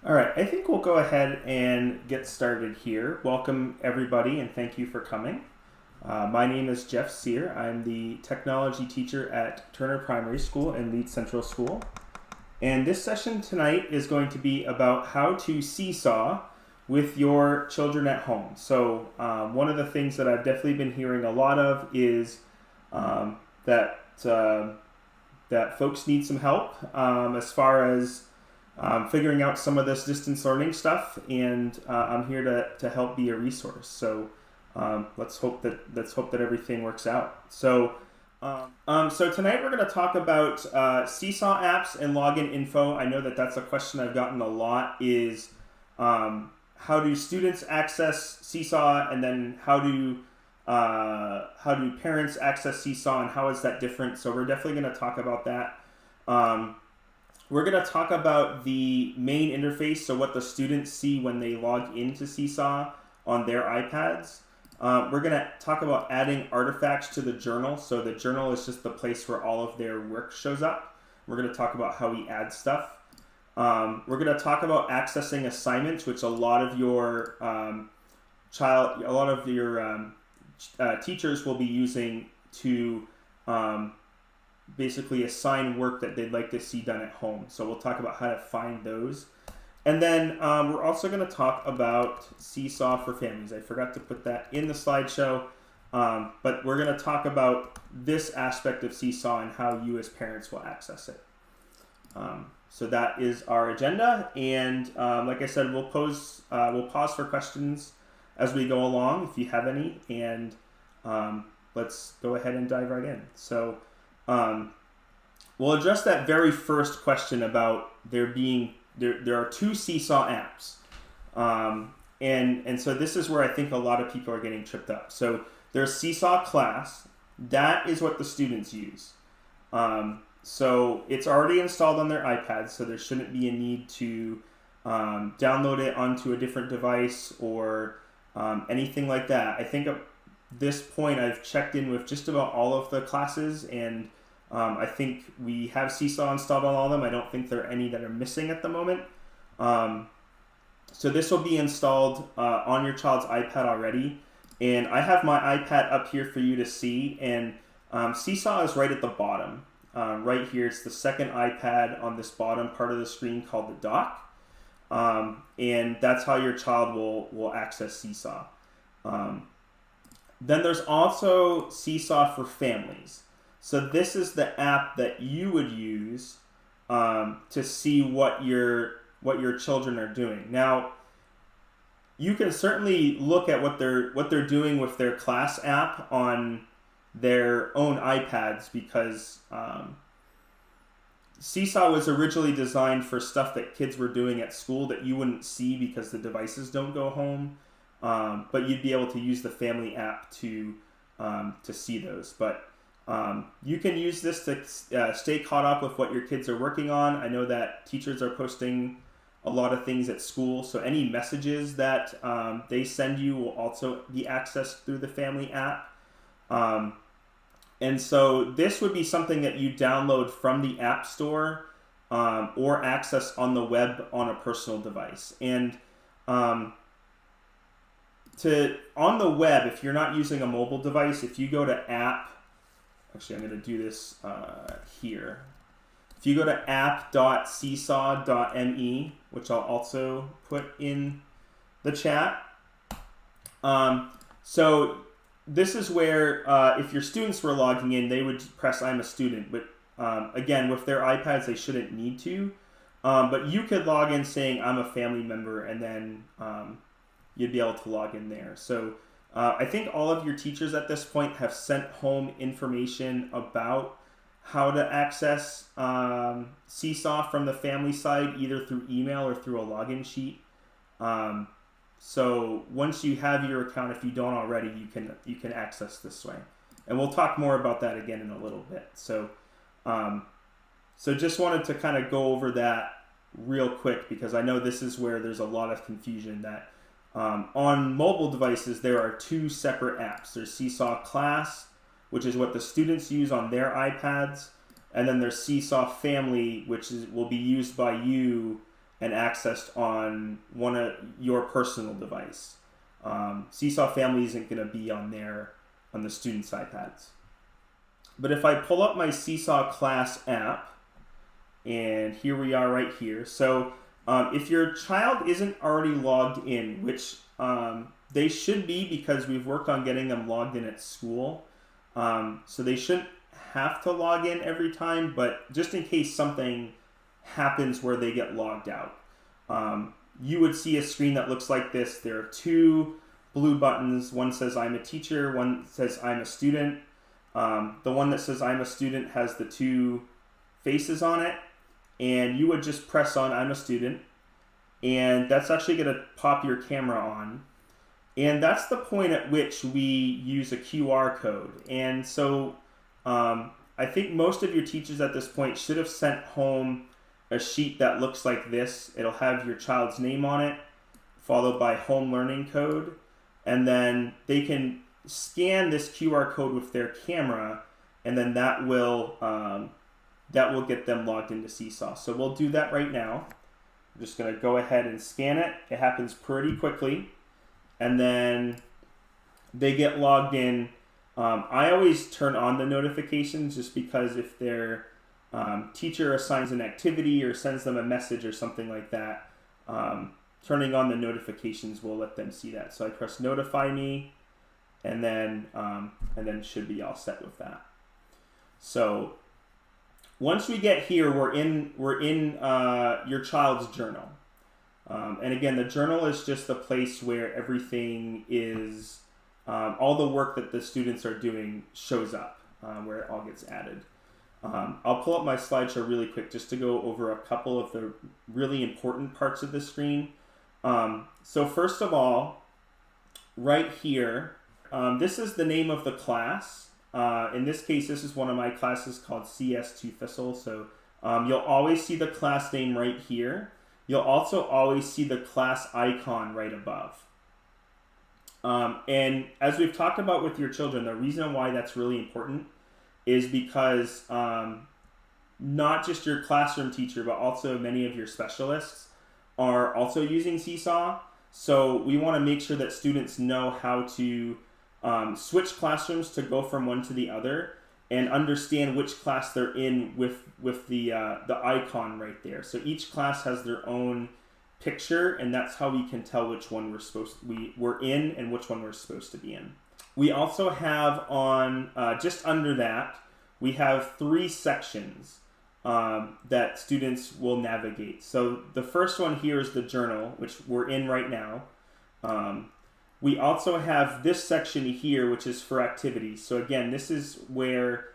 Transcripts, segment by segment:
All right, I think we'll go ahead and get started here. Welcome, everybody, and thank you for coming. My name is Jeff Sear. I'm the technology teacher at Turner Primary School and Leeds Central School. And this session tonight is going to be about how to seesaw with your children at home. So one of the things that I've definitely been hearing a lot of is that folks need some help as far as figuring out some of this distance learning stuff, and I'm here to help be a resource. So let's hope that everything works out. So tonight we're going to talk about Seesaw apps and login info. I know that that's a question I've gotten a lot. Is how do students access Seesaw, and then how do parents access Seesaw, and how is that different? So we're definitely going to talk about that. We're going to talk about the main interface, so what the students see when they log into Seesaw on their iPads. We're going to talk about adding artifacts to the journal. So the journal is just the place where all of their work shows up. We're going to talk about how we add stuff. We're going to talk about accessing assignments, which a lot of your teachers will be using to basically assign work that they'd like to see done at home. So we'll talk about how to find those. And then we're also going to talk about Seesaw for Families. I forgot to put that in the slideshow, but we're going to talk about this aspect of Seesaw and how you as parents will access it. So that is our agenda, and like I said, we'll pause for questions as we go along if you have any, and let's go ahead and dive right in. So we'll address that very first question about there are two Seesaw apps, and so this is where I think a lot of people are getting tripped up. So there's Seesaw Class. That is what the students use. So it's already installed on their iPads, so there shouldn't be a need to download it onto a different device or anything like that. I think at this point I've checked in with just about all of the classes, and I think we have Seesaw installed on all of them. I don't think there are any that are missing at the moment. So this will be installed on your child's iPad already. And I have my iPad up here for you to see. And Seesaw is right at the bottom. Right here, it's the second iPad on this bottom part of the screen called the dock. And that's how your child will access Seesaw. Then there's also Seesaw for Families. So this is the app that you would use to see what your children are doing. Now, you can certainly look at what they're doing with their class app on their own iPads, because Seesaw was originally designed for stuff that kids were doing at school that you wouldn't see because the devices don't go home. But you'd be able to use the family app to see those. But you can use this to stay caught up with what your kids are working on. I know that teachers are posting a lot of things at school, so any messages that they send you will also be accessed through the family app. And so this would be something that you download from the App Store or access on the web on a personal device. And on the web, if you're not using a mobile device, if you go to app, actually, I'm going to do this here. If you go to app.seesaw.me, which I'll also put in the chat. So this is where if your students were logging in, they would press I'm a student. But again, with their iPads, they shouldn't need to. But you could log in saying I'm a family member, and then you'd be able to log in there. So I think all of your teachers at this point have sent home information about how to access Seesaw from the family side, either through email or through a login sheet. So once you have your account, if you don't already, you can access this way. And we'll talk more about that again in a little bit. So just wanted to kind of go over that real quick, because I know this is where there's a lot of confusion that on mobile devices, there are two separate apps. There's Seesaw Class, which is what the students use on their iPads, and then there's Seesaw Family, which will be used by you and accessed on one of your personal device. Seesaw Family isn't going to be on the students' iPads. But if I pull up my Seesaw class app, and here we are right here. So if your child isn't already logged in, which they should be because we've worked on getting them logged in at school, so they shouldn't have to log in every time, but just in case something happens where they get logged out, you would see a screen that looks like this. There are two blue buttons. One says I'm a teacher, one says I'm a student. The one that says I'm a student has the two faces on it, and you would just press on I'm a student, and that's actually going to pop your camera on. And that's the point at which we use a QR code. And so I think most of your teachers at this point should have sent home a sheet that looks like this. It'll have your child's name on it, followed by home learning code, and then they can scan this QR code with their camera, and then that will get them logged into Seesaw. So we'll do that right now. I'm just going to go ahead and scan it. It happens pretty quickly, and then they get logged in. I always turn on the notifications just because if their teacher assigns an activity or sends them a message or something like that, turning on the notifications will let them see that. So I press notify me, and then should be all set with that. So once we get here, we're in your child's journal, and again, the journal is just the place where everything is, all the work that the students are doing shows up, where it all gets added. I'll pull up my slideshow really quick just to go over a couple of the really important parts of the screen. So first of all, right here, this is the name of the class. In this case, this is one of my classes called CS2 Thistle. So you'll always see the class name right here. You'll also always see the class icon right above. And as we've talked about with your children, the reason why that's really important is because not just your classroom teacher, but also many of your specialists are also using Seesaw. So we want to make sure that students know how to switch classrooms to go from one to the other and understand which class they're in with the icon right there. So each class has their own picture, and that's how we can tell which one we're in and which one we're supposed to be in. We also have on, just under that, we have 3 sections that students will navigate. So the first one here is the journal, which we're in right now. We also have this section here, which is for activities. So again, this is where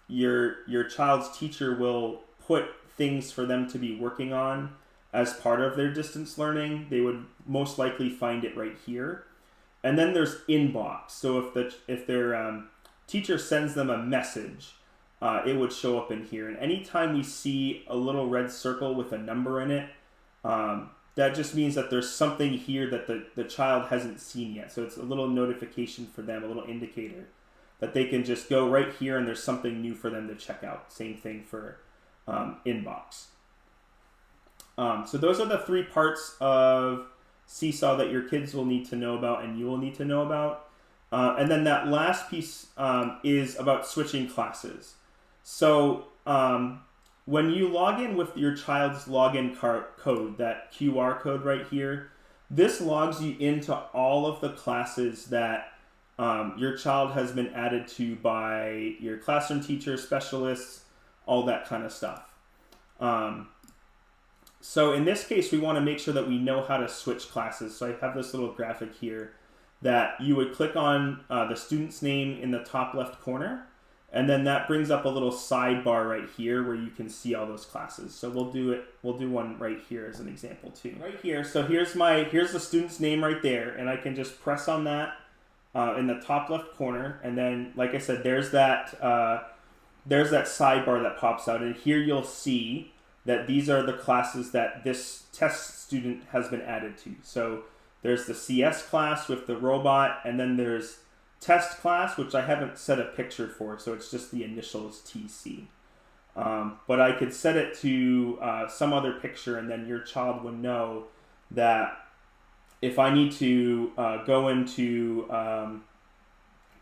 your child's teacher will put things for them to be working on as part of their distance learning. They would most likely find it right here. And then there's inbox. So if their teacher sends them a message, it would show up in here. And anytime we see a little red circle with a number in it, that just means that there's something here that the child hasn't seen yet. So it's a little notification for them, a little indicator that they can just go right here and there's something new for them to check out. Same thing for inbox. So those are the 3 parts of Seesaw that your kids will need to know about and you will need to know about. And then that last piece is about switching classes. So when you log in with your child's login code, that QR code right here, this logs you into all of the classes that your child has been added to by your classroom teacher, specialists, all that kind of stuff. So in this case, we want to make sure that we know how to switch classes. So I have this little graphic here that you would click on the student's name in the top left corner, and then that brings up a little sidebar right here where you can see all those classes. So we'll do one right here as an example too. Right here, so here's the student's name right there, and I can just press on that in the top left corner, and then like I said, there's that sidebar that pops out, and here you'll see that these are the classes that this test student has been added to. So there's the CS class with the robot, and then there's test class, which I haven't set a picture for, so it's just the initials TC. But I could set it to some other picture, and then your child would know that if I need to go into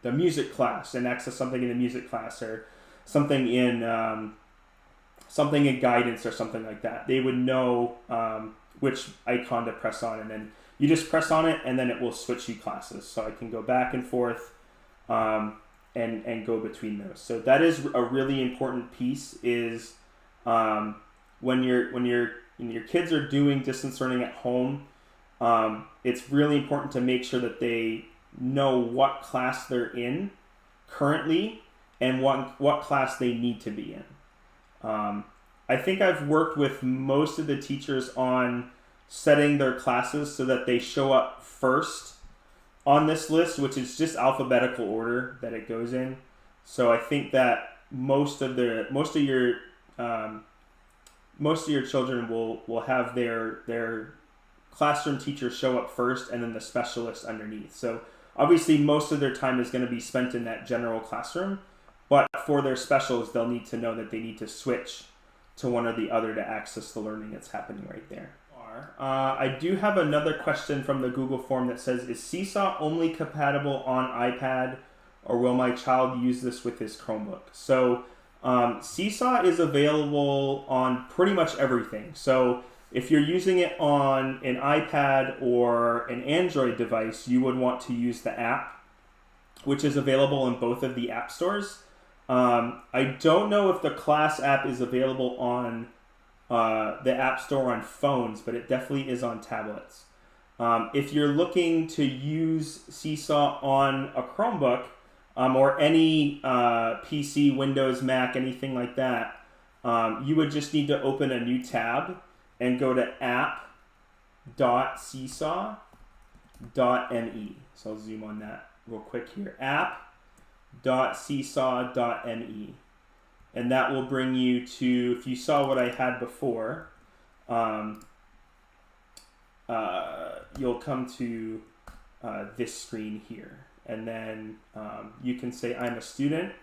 the music class and access something in the music class, or something in guidance or something like that, they would know which icon to press on, and then you just press on it, and then it will switch you classes. So I can go back and forth and go between those. So that is a really important piece. Is when your kids are doing distance learning at home, it's really important to make sure that they know what class they're in currently and what class they need to be in. I think I've worked with most of the teachers on setting their classes so that they show up first on this list, which is just alphabetical order that it goes in. So I think that most of your children will have their classroom teacher show up first, and then the specialist underneath. So obviously most of their time is going to be spent in that general classroom, but for their specials, they'll need to know that they need to switch to one or the other to access the learning that's happening right there. I do have another question from the Google form that says, is Seesaw only compatible on iPad, or will my child use this with his Chromebook? So Seesaw is available on pretty much everything. So if you're using it on an iPad or an Android device, you would want to use the app, which is available in both of the app stores. I don't know if the class app is available on the App Store on phones, but it definitely is on tablets. If you're looking to use Seesaw on a Chromebook, or any PC, Windows, Mac, anything like that, you would just need to open a new tab and go to app.seesaw.me. So I'll zoom on that real quick here. app.seesaw.me. And that will bring you to, if you saw what I had before, you'll come to this screen here. And then you can say, I'm a student.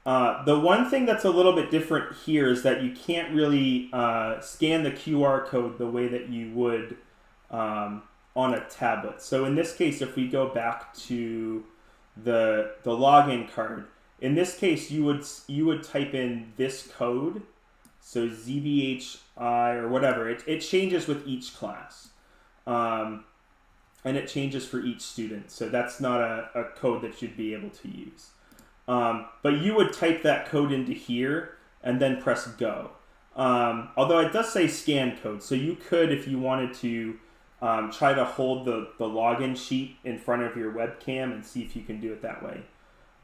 The one thing that's a little bit different here is that you can't really scan the QR code the way that you would on a tablet. So in this case, if we go back to the login card, in this case, you would type in this code, so ZBHI or whatever. It changes with each class, and it changes for each student. So that's not a code that you'd be able to use. But you would type that code into here and then press go. Although it does say scan code, so you could, if you wanted to, try to hold the login sheet in front of your webcam and see if you can do it that way.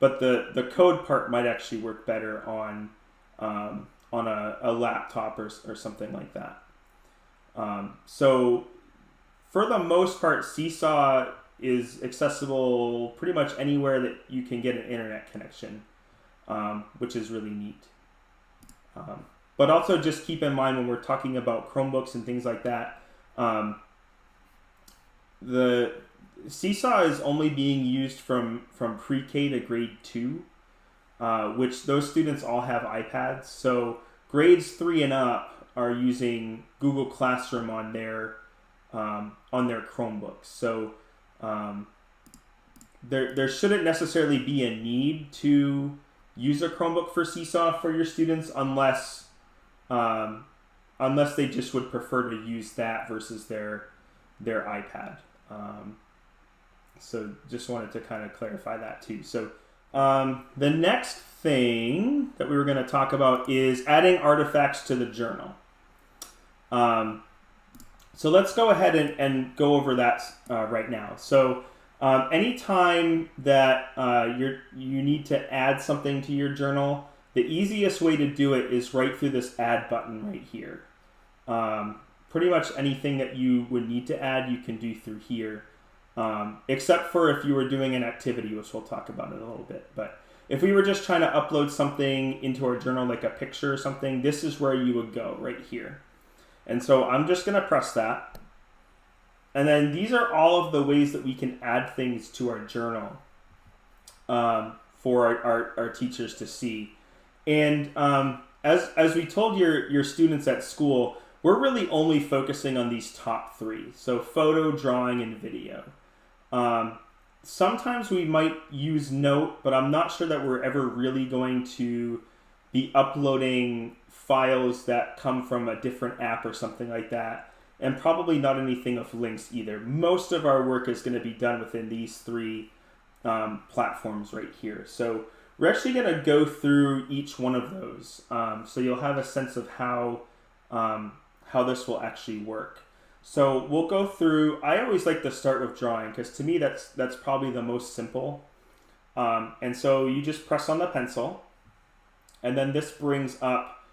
But the code part might actually work better on a laptop or something like that. So for the most part, Seesaw is accessible pretty much anywhere that you can get an internet connection, which is really neat. But also just keep in mind when we're talking about Chromebooks and things like that, the Seesaw is only being used from pre-K to grade 2, which those students all have iPads. So grades 3 and up are using Google Classroom on their Chromebooks. So there shouldn't necessarily be a need to use a Chromebook for Seesaw for your students unless they just would prefer to use that versus their iPad. So just wanted to kind of clarify that too. So the next thing that we were going to talk about is adding artifacts to the journal. So let's go ahead and go over that right now. So anytime that you need to add something to your journal, the easiest way to do it is right through this add button right here. Pretty much anything that you would need to add, you can do through here. Except for if you were doing an activity, which we'll talk about in a little bit. But if we were just trying to upload something into our journal, like a picture or something, this is where you would go, right here. And so I'm just going to press that. And then these are all of the ways that we can add things to our journal for our teachers to see. And as we told your students at school, we're really only focusing on these top three. So photo, drawing, and video. Sometimes we might use Note, but I'm not sure that we're ever really going to be uploading files that come from a different app or something like that. And probably not anything of links either. Most of our work is going to be done within these three platforms right here. So we're actually going to go through each one of those. So you'll have a sense of how this will actually work. So we'll go through. I always like to start with drawing because to me that's probably the most simple. And so you just press on the pencil, and then this brings up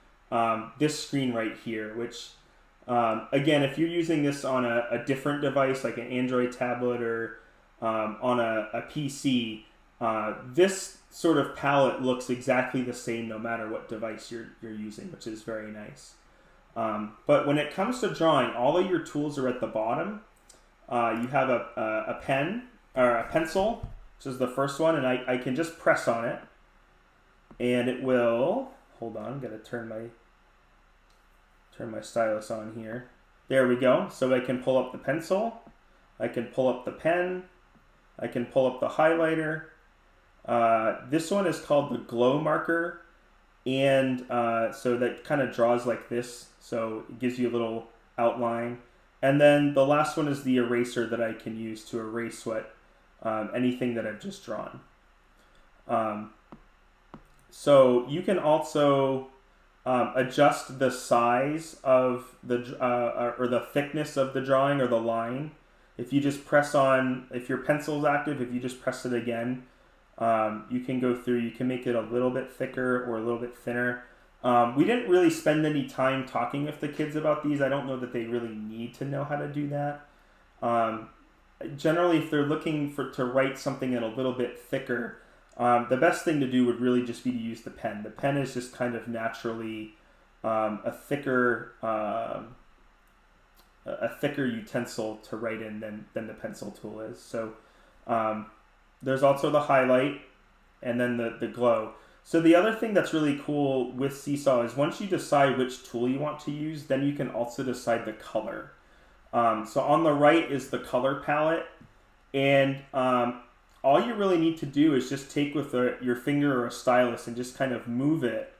this screen right here, which again, if you're using this on a different device like an Android tablet or on a PC, this sort of palette looks exactly the same no matter what device you're using, which is very nice. But when it comes to drawing, all of your tools are at the bottom. You have a pen or a pencil, which is the first one, and I can just press on it, and it will. Hold on, I'm gonna turn my stylus on here. There we go. So I can pull up the pencil, I can pull up the pen, I can pull up the highlighter. This one is called the glow marker, and so that kind of draws like this, so it gives you a little outline. And then the last one is the eraser that I can use to erase anything that I've just drawn. So you can also adjust the size of or the thickness of the drawing or the line. If you just press on, if your pencil is active, if you just press it again, you can go through, you can make it a little bit thicker or a little bit thinner. We didn't really spend any time talking with the kids about these. I don't know that they really need to know how to do that. Generally, if they're looking to write something in a little bit thicker, the best thing to do would really just be to use the pen. The pen is just kind of naturally a thicker utensil to write in than the pencil tool is. So there's also the highlight and then the glow. So the other thing that's really cool with Seesaw is once you decide which tool you want to use, then you can also decide the color. So on the right is the color palette, and all you really need to do is just take with your finger or a stylus and just kind of move it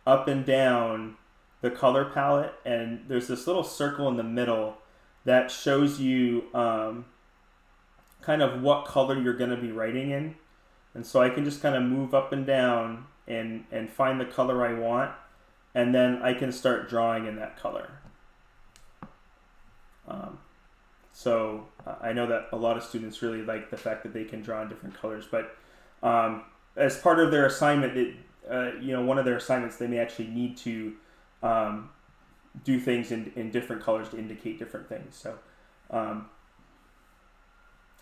up and down the color palette, and there's this little circle in the middle that shows you kind of what color you're going to be writing in. And so I can just kind of move up and down and find the color I want, and then I can start drawing in that color. So I know that a lot of students really like the fact that they can draw in different colors, but as part of their assignment, one of their assignments, they may actually need to do things in different colors to indicate different things.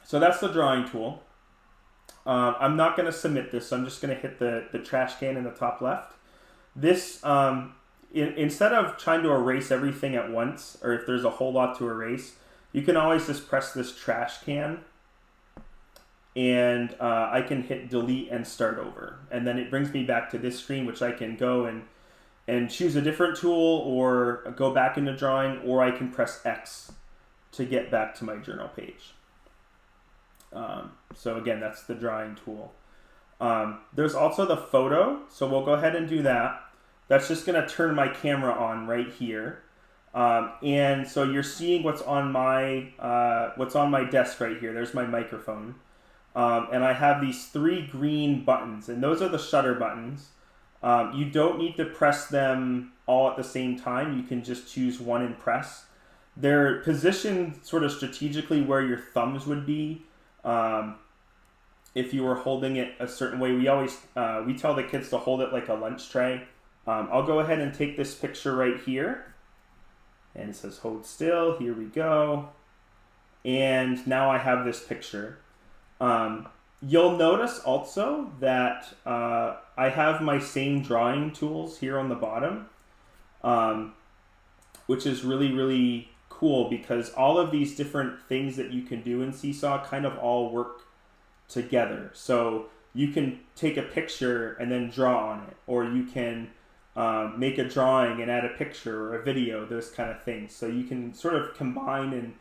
So that's the drawing tool. I'm not going to submit this, so I'm just going to hit the trash can in the top left. This, instead of trying to erase everything at once, or if there's a whole lot to erase, you can always just press this trash can, and I can hit delete and start over. And then it brings me back to this screen, which I can go and choose a different tool, or go back into drawing, or I can press X to get back to my journal page. So again, that's the drawing tool. There's also the photo, so we'll go ahead and do that. That's just going to turn my camera on right here. And so you're seeing what's on my desk right here. There's my microphone. And I have these 3 green buttons, and those are the shutter buttons. You don't need to press them all at the same time. You can just choose one and press. They're positioned sort of strategically where your thumbs would be. If you were holding it a certain way. We tell the kids to hold it like a lunch tray. I'll go ahead and take this picture right here. And it says hold still. Here we go. And now I have this picture. You'll notice also that I have my same drawing tools here on the bottom, which is really, really cool because all of these different things that you can do in Seesaw kind of all work together. So you can take a picture and then draw on it, or you can make a drawing and add a picture or a video, those kind of things. So you can sort of combine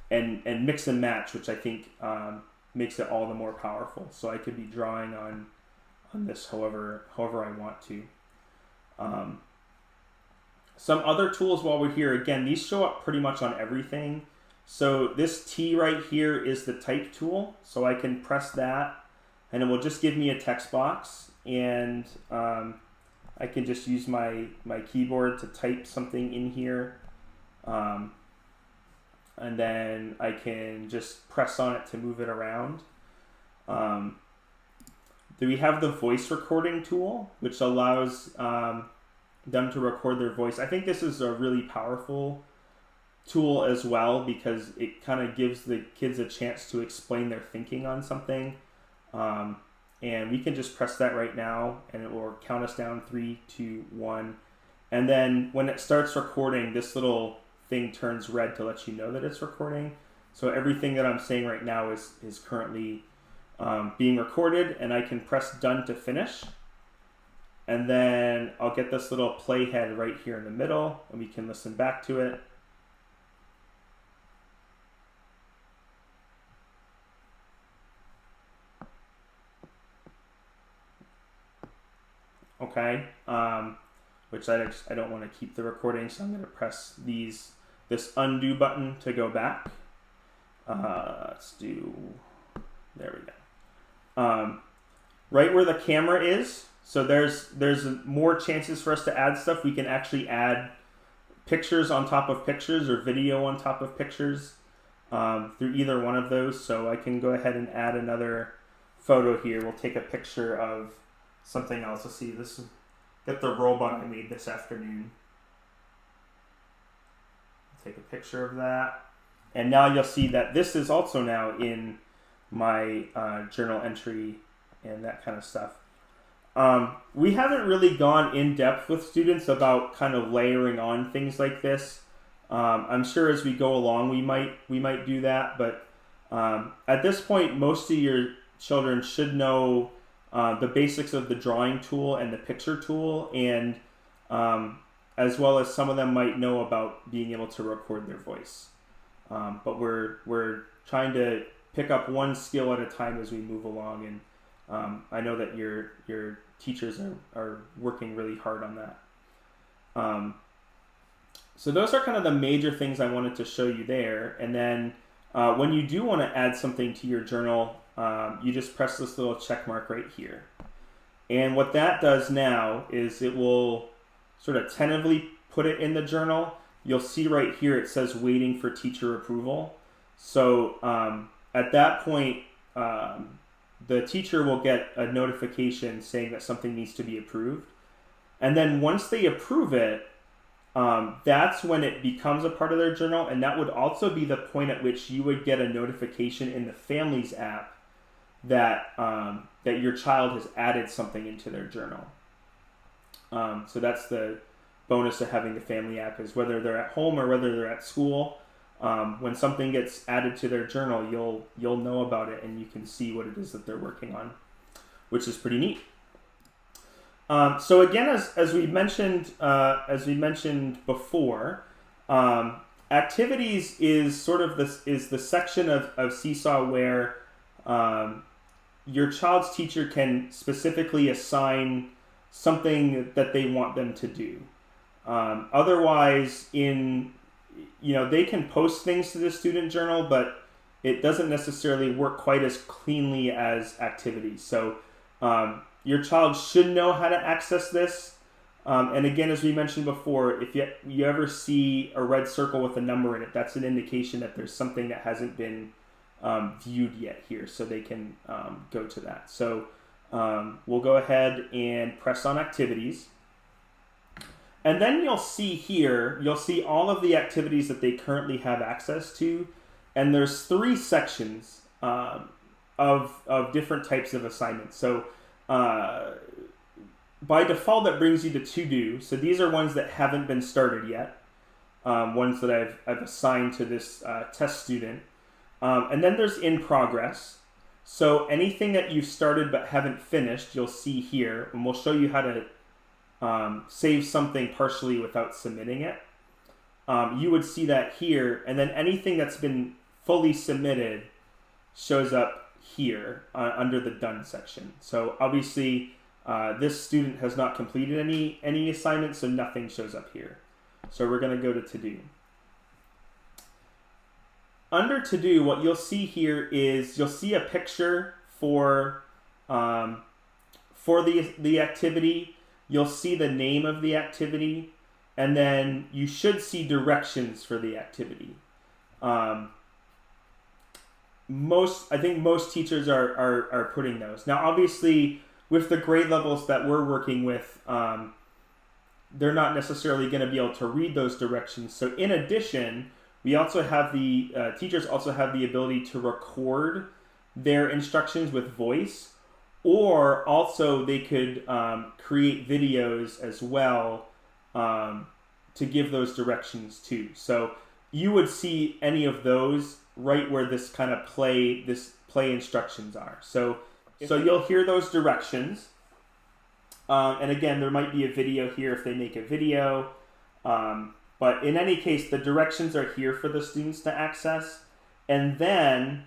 and mix and match, which I think makes it all the more powerful. So I could be drawing on this however I want to. Some other tools while we're here, again, these show up pretty much on everything. So this T right here is the type tool. So I can press that and it will just give me a text box, and I can just use my keyboard to type something in here. And then I can just press on it to move it around. We have the voice recording tool, which allows them to record their voice. I think this is a really powerful tool as well, because it kind of gives the kids a chance to explain their thinking on something. And we can just press that right now, and it will count us down 3, 2, 1. And then when it starts recording, this little thing turns red to let you know that it's recording. So everything that I'm saying right now is currently being recorded, and I can press done to finish. And then I'll get this little playhead right here in the middle, and we can listen back to it. Okay, which I don't want to keep the recording, so I'm going to press this undo button to go back. Let's do, there we go. Right where the camera is, so there's more chances for us to add stuff. We can actually add pictures on top of pictures or video on top of pictures through either one of those. So I can go ahead and add another photo here. We'll take a picture of something else. Let's see, get the robot I made this afternoon. Take a picture of that. And now you'll see that this is also now in my journal entry and that kind of stuff. We haven't really gone in depth with students about kind of layering on things like this. I'm sure as we go along we might do that, but at this point most of your children should know the basics of the drawing tool and the picture tool, and as well as some of them might know about being able to record their voice. But we're trying to pick up one skill at a time as we move along, and I know that your teachers are working really hard on that. So those are kind of the major things I wanted to show you there. And then when you do want to add something to your journal, you just press this little check mark right here. And what that does now is it will sort of tentatively put it in the journal. You'll see right here it says waiting for teacher approval. So at that point, the teacher will get a notification saying that something needs to be approved. And then once they approve it, that's when it becomes a part of their journal, and that would also be the point at which you would get a notification in the Families app that that your child has added something into their journal. So that's the bonus of having the Family app, is whether they're at home or whether they're at school, when something gets added to their journal, you'll know about it and you can see what it is that they're working on, which is pretty neat. So again, as we mentioned before, activities is sort of the section of Seesaw where your child's teacher can specifically assign something that they want them to do. Otherwise, they can post things to the student journal, but it doesn't necessarily work quite as cleanly as activities. So your child should know how to access this. And again, as we mentioned before, if you ever see a red circle with a number in it, that's an indication that there's something that hasn't been viewed yet here, so they can go to that. So we'll go ahead and press on activities. And then you'll see all of the activities that they currently have access to. And there's 3 sections of different types of assignments. So by default, that brings you to to-do. So these are ones that haven't been started yet, ones that I've assigned to this test student. And then there's in progress. So anything that you've started but haven't finished, you'll see here, and we'll show you how to save something partially without submitting it. You would see that here, and then anything that's been fully submitted shows up here under the done section. So obviously this student has not completed any assignments, so nothing shows up here. So we're going to go to do. Under to do, what you'll see here is you'll see a picture for the activity. You'll see the name of the activity, and then you should see directions for the activity. I think most teachers are putting those. Now, obviously, with the grade levels that we're working with, they're not necessarily going to be able to read those directions. So in addition, we also have teachers also have the ability to record their instructions with voice, or also they could create videos as well to give those directions too. So you would see any of those right where this kind of play instructions are. So you'll hear those directions. And again, there might be a video here if they make a video. But in any case, the directions are here for the students to access. And then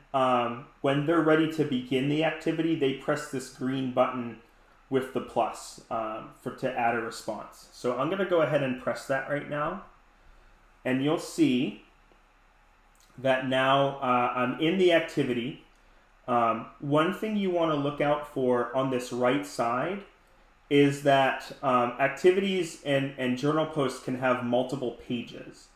when they're ready to begin the activity, they press this green button with the plus to add a response. So I'm going to go ahead and press that right now. And you'll see that now I'm in the activity. One thing you want to look out for on this right side is that activities and journal posts can have multiple pages.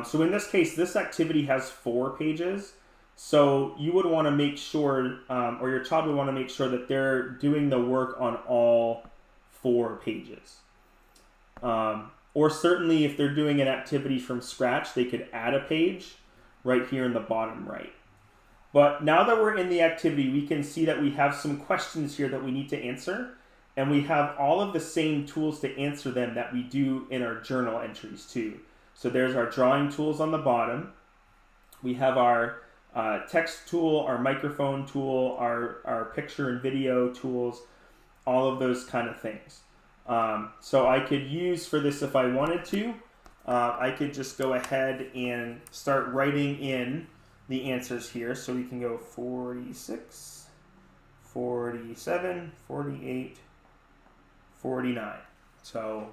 So in this case, this activity has 4 pages. So you would want to make sure, or your child would want to make sure that they're doing the work on all 4 pages. Or certainly if they're doing an activity from scratch, they could add a page right here in the bottom right. But now that we're in the activity, we can see that we have some questions here that we need to answer. And we have all of the same tools to answer them that we do in our journal entries too. So there's our drawing tools on the bottom. We have our text tool, our microphone tool, our picture and video tools, all of those kind of things. So I could use for this if I wanted to, I could just go ahead and start writing in the answers here. So we can go 46, 47, 48, 49. So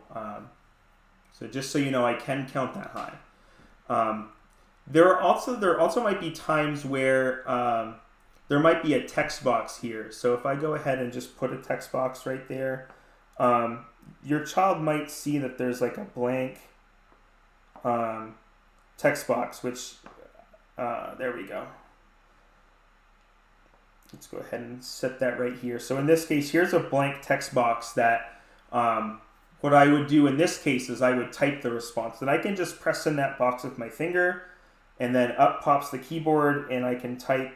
just so you know, I can count that high. There also might be times where there might be a text box here. So if I go ahead and just put a text box right there, your child might see that there's like a blank text box, which there we go. Let's go ahead and set that right here. So in this case, here's a blank text box that what I would do in this case is I would type the response. And I can just press in that box with my finger, and then up pops the keyboard, and I can type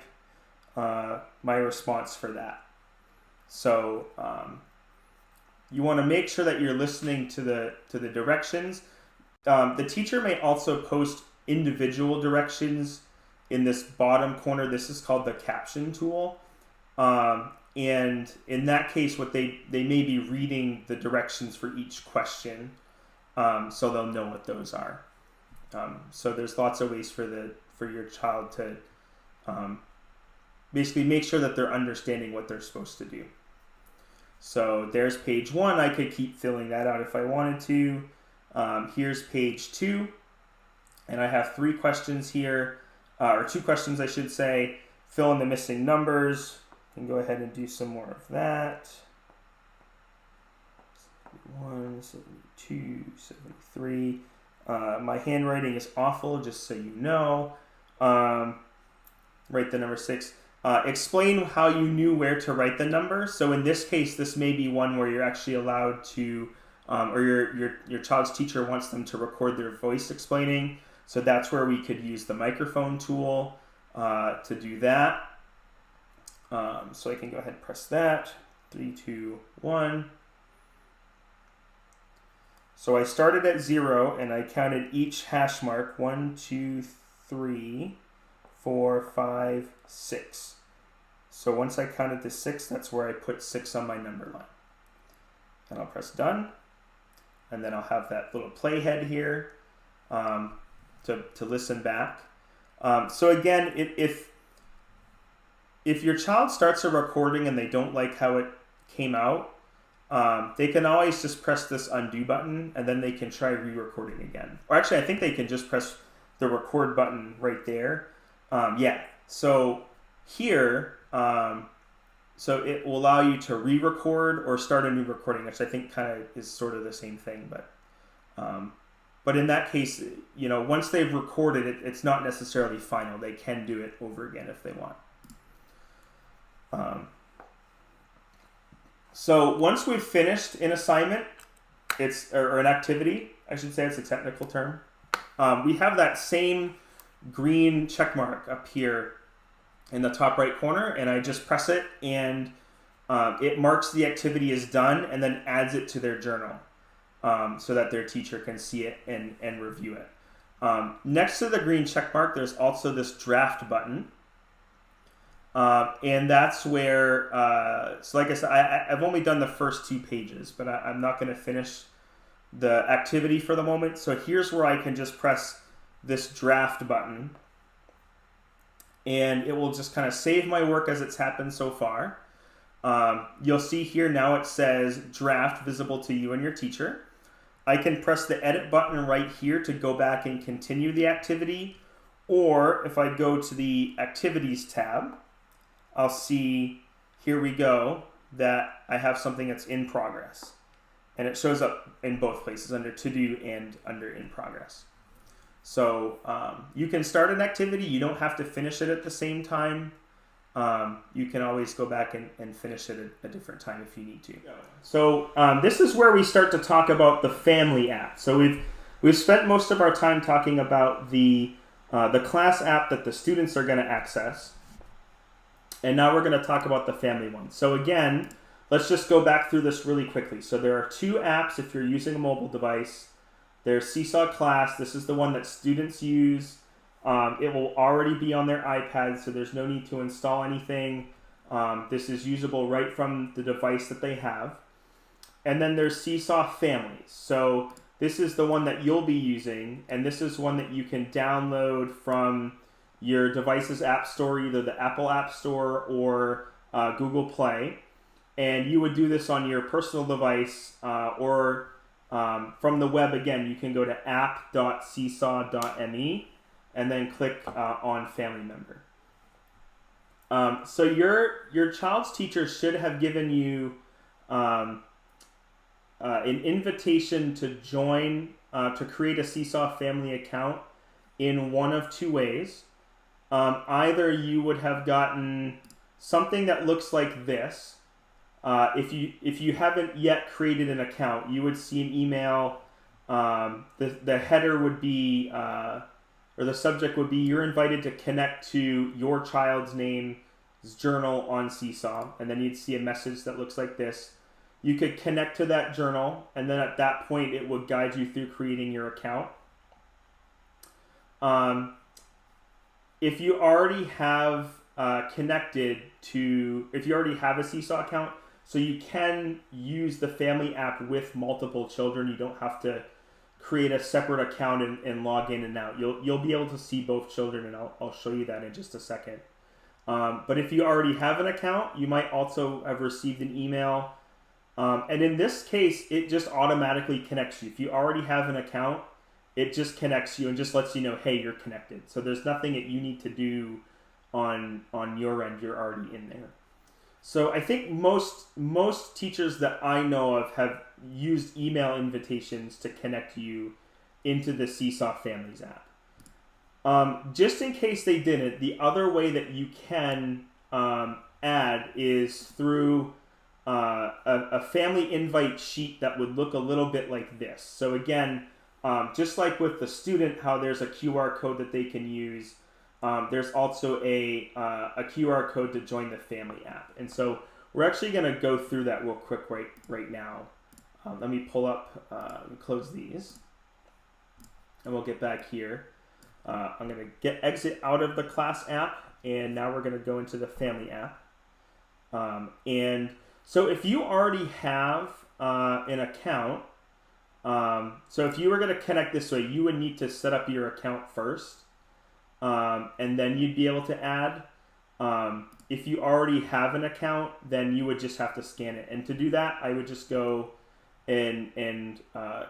my response for that. So you want to make sure that you're listening to the directions. The teacher may also post individual directions in this bottom corner. This is called the caption tool. And in that case, what they may be reading the directions for each question, so they'll know what those are. So there's lots of ways for your child to basically make sure that they're understanding what they're supposed to do. So there's page 1. I could keep filling that out if I wanted to. Here's page 2, and I have 3 questions here, or 2 questions I should say. Fill in the missing numbers. Can go ahead and do some more of that. 71, 72, 73. My handwriting is awful, just so you know. Write the number 6. Explain how you knew where to write the number. So in this case, this may be one where you're actually allowed to, or your child's teacher wants them to record their voice explaining. So that's where we could use the microphone tool to do that. So I can go ahead and press that. 3, 2, 1. So I started at 0 and I counted each hash mark. 1, 2, 3, 4, 5, 6. So once I counted to 6, that's where I put 6 on my number line. And I'll press done. and then I'll have that little playhead here to listen back. So again, if your child starts a recording and they don't like how it came out, they can always just press this undo button, and then they can try re-recording again. Or actually, I think they can just press the record button right there. So here, so it will allow you to re-record or start a new recording, which I think kind of is sort of the same thing. But in that case, once they've recorded it, it's not necessarily final. They can do it over again if they want. So once we've finished an assignment, or an activity, I should say, it's a technical term. We have that same green check mark up here in the top right corner, and I just press it, and it marks the activity as done, and then adds it to their journal so that their teacher can see it and review it. Next to the green check mark, there's also this draft button. And that's where, so like I said, I've only done the first 2 pages, but I'm not going to finish the activity for the moment. So here's where I can just press this draft button, and it will just kind of save my work as it's happened so far. You'll see here now it says draft visible to you and your teacher. I can press the edit button right here to go back and continue the activity, or if I go to the activities tab, I'll see, here we go, that I have something that's in progress. And it shows up in both places, under to do and under in progress. So you can start an activity. You don't have to finish it at the same time. You can always go back and finish it at a different time if you need to. So this is where we start to talk about the family app. So we've spent most of our time talking about the class app that the students are going to access. And now we're going to talk about the family one. So again, let's just go back through this really quickly. So there are 2 apps if you're using a mobile device. There's Seesaw Class. This is the one that students use. It will already be on their iPad, so there's no need to install anything. This is usable right from the device that they have. And then there's Seesaw Families. So this is the one that you'll be using, and this is one that you can download from your device's app store, either the Apple App Store or Google Play. And you would do this on your personal device or from the web. Again, you can go to app.seesaw.me and then click on Family Member. So your child's teacher should have given you an invitation to join, to create a Seesaw Family account in one of 2 ways. Either you would have gotten something that looks like this. If you haven't yet created an account, you would see an email. The header would be, or the subject would be, you're invited to connect to your child's name's journal on Seesaw. And then you'd see a message that looks like this. You could connect to that journal, and then at that point it would guide you through creating your account. If you already have if you already have a Seesaw account, so you can use the family app with multiple children. You don't have to create a separate account and log in and out. You'll be able to see both children, and I'll show you that in just a second. But if you already have an account, you might also have received an email. And in this case, it just automatically connects you. If you already have an account, it just connects you and just lets you know, hey, you're connected. So there's nothing that you need to do on your end. You're already in there. So I think most teachers that I know of have used email invitations to connect you into the Seesaw Families app. Just in case they didn't, the other way that you can add is through a family invite sheet that would look a little bit like this. So again, just like with the student, how there's a QR code that they can use, there's also a QR code to join the family app. And so we're actually going to go through that real quick right now. Let me pull up and close these, and we'll get back here. I'm going to exit out of the class app, and now we're going to go into the family app. And so if you already have an account, So if you were going to connect this way, you would need to set up your account first, and then you'd be able to add. If you already have an account, then you would just have to scan it. And to do that, I would just go and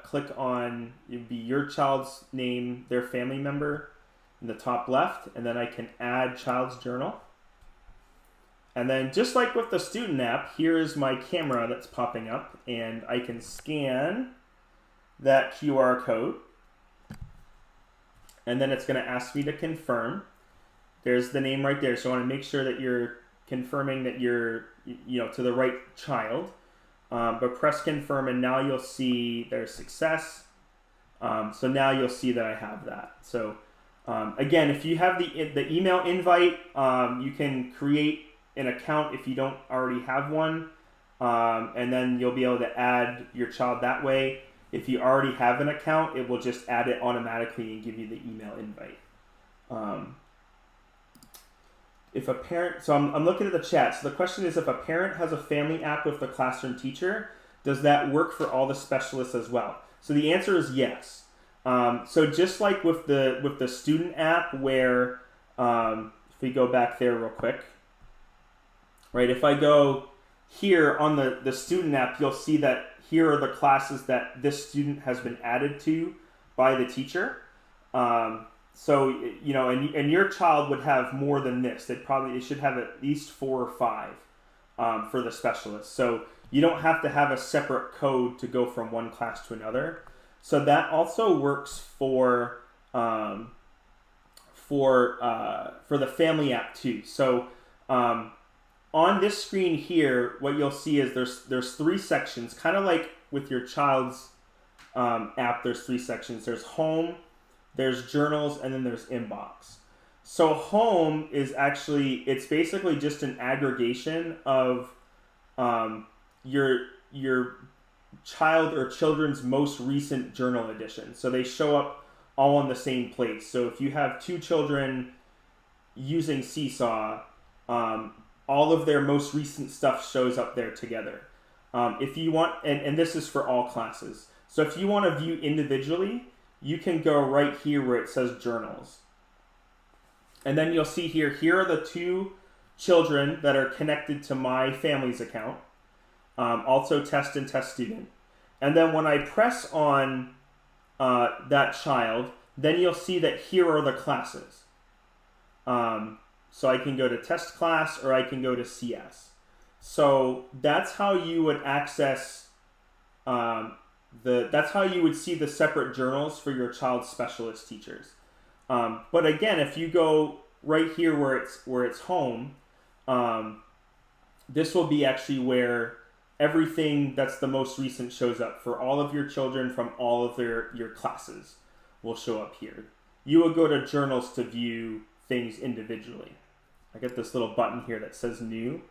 click on, it'd be your child's name, their family member in the top left, and then I can add child's journal. And then just like with the student app, here is my camera that's popping up, and I can scan that QR code. And then it's going to ask me to confirm. There's the name right there. So I want to make sure that you're confirming that you're, to the right child. But press confirm, and now you'll see there's success. So now you'll see that I have that. So again, if you have the email invite, you can create an account if you don't already have one, and then you'll be able to add your child that way. If you already have an account, it will just add it automatically and give you the email invite. If a parent, so I'm looking at the chat. So the question is, if a parent has a family app with the classroom teacher, does that work for all the specialists as well? So the answer is yes. So just like with the student app, where if we go back there real quick, right? If I go here on the student app, you'll see that here are the classes that this student has been added to by the teacher. So, and your child would have more than this. They should have at least 4 or 5 for the specialist. So you don't have to have a separate code to go from one class to another. So that also works for the family app too. So on this screen here, what you'll see is there's 3 sections, kind of like with your child's app. There's 3 sections. There's home, there's journals, and then there's inbox. So home is it's basically just an aggregation of your child or children's most recent journal edition. So they show up all in the same place. So if you have 2 children using Seesaw, all of their most recent stuff shows up there together. If you want, and this is for all classes. So if you want to view individually, you can go right here where it says journals. And then you'll see here are the 2 children that are connected to my family's account. Also test and test student. And then when I press on that child, then you'll see that here are the classes. So I can go to test class, or I can go to CS. So that's how you would access that's how you would see the separate journals for your child's specialist teachers. But again, if you go right here where it's home, this will be actually where everything that's the most recent shows up for all of your children from all of your classes will show up here. You will go to journals to view things individually. I get this little button here that says new.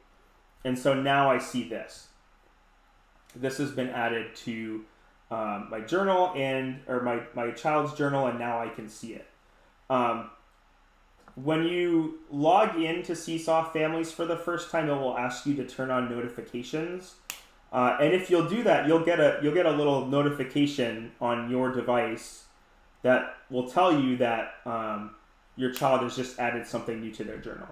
And so now I see this. This has been added to my journal or my child's journal, and now I can see it. When you log into Seesaw Families for the first time, it will ask you to turn on notifications. And if you'll do that, you'll get a little notification on your device that will tell you that your child has just added something new to their journal.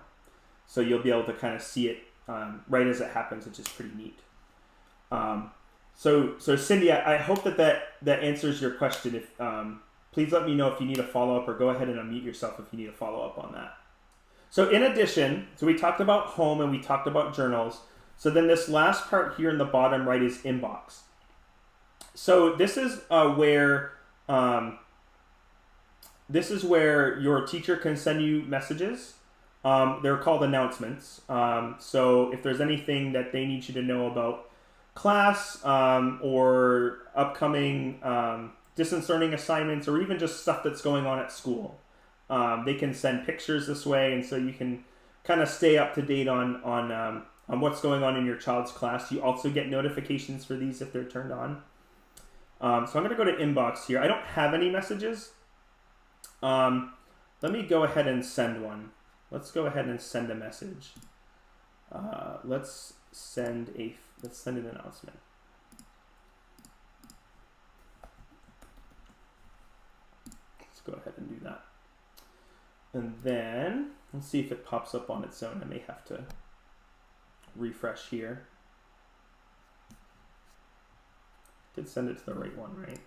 So you'll be able to kind of see it right as it happens, which is pretty neat. So Cindy, I hope that answers your question. If please let me know if you need a follow-up, or go ahead and unmute yourself if you need a follow-up on that. So in addition, so we talked about home and we talked about journals. So then this last part here in the bottom right is inbox. So this is where your teacher can send you messages. They're called announcements. So if there's anything that they need you to know about class or upcoming distance learning assignments, or even just stuff that's going on at school, they can send pictures this way, and so you can kind of stay up to date on what's going on in your child's class. You also get notifications for these if they're turned on. So I'm going to go to inbox here. I don't have any messages. Let me go ahead and send one. Let's go ahead and send a message. Let's send an announcement. go ahead and do that. And then let's see if it pops up on its own. I may have to refresh here. Did send it to the right one, right?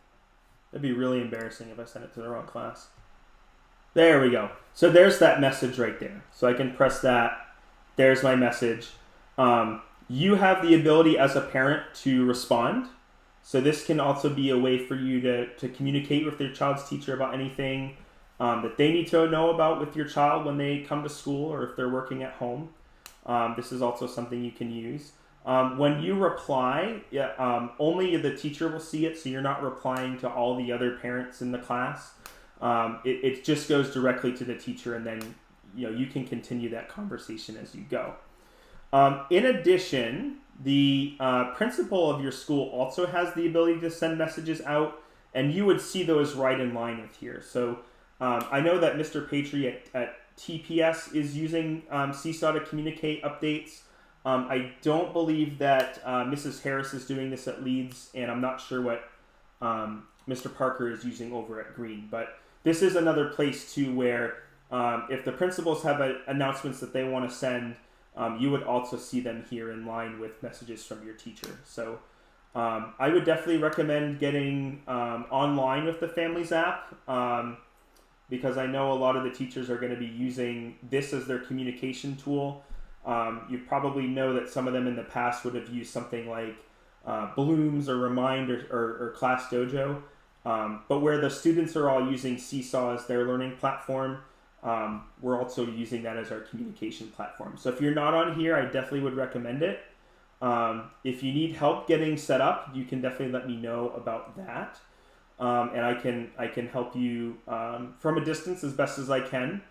That'd be really embarrassing if I sent it to the wrong class. There we go. So there's that message right there. So I can press that. There's my message. You have the ability as a parent to respond. So this can also be a way for you to communicate with your child's teacher about anything that they need to know about with your child when they come to school or if they're working at home. This is also something you can use. When you reply, only the teacher will see it, so you're not replying to all the other parents in the class. It just goes directly to the teacher, and then you can continue that conversation as you go. In addition, the principal of your school also has the ability to send messages out, and you would see those right in line with here. So I know that Mr. Patry at TPS is using Seesaw to communicate updates. I don't believe that Mrs. Harris is doing this at Leeds, and I'm not sure what Mr. Parker is using over at Green. But this is another place, too, where if the principals have announcements that they want to send, you would also see them here in line with messages from your teacher. So I would definitely recommend getting online with the Families app because I know a lot of the teachers are going to be using this as their communication tool. You probably know that some of them in the past would have used something like Blooms or Remind or Class Dojo. But where the students are all using Seesaw as their learning platform, we're also using that as our communication platform. So if you're not on here, I definitely would recommend it. If you need help getting set up, you can definitely let me know about that. And I can help you from a distance as best as I can.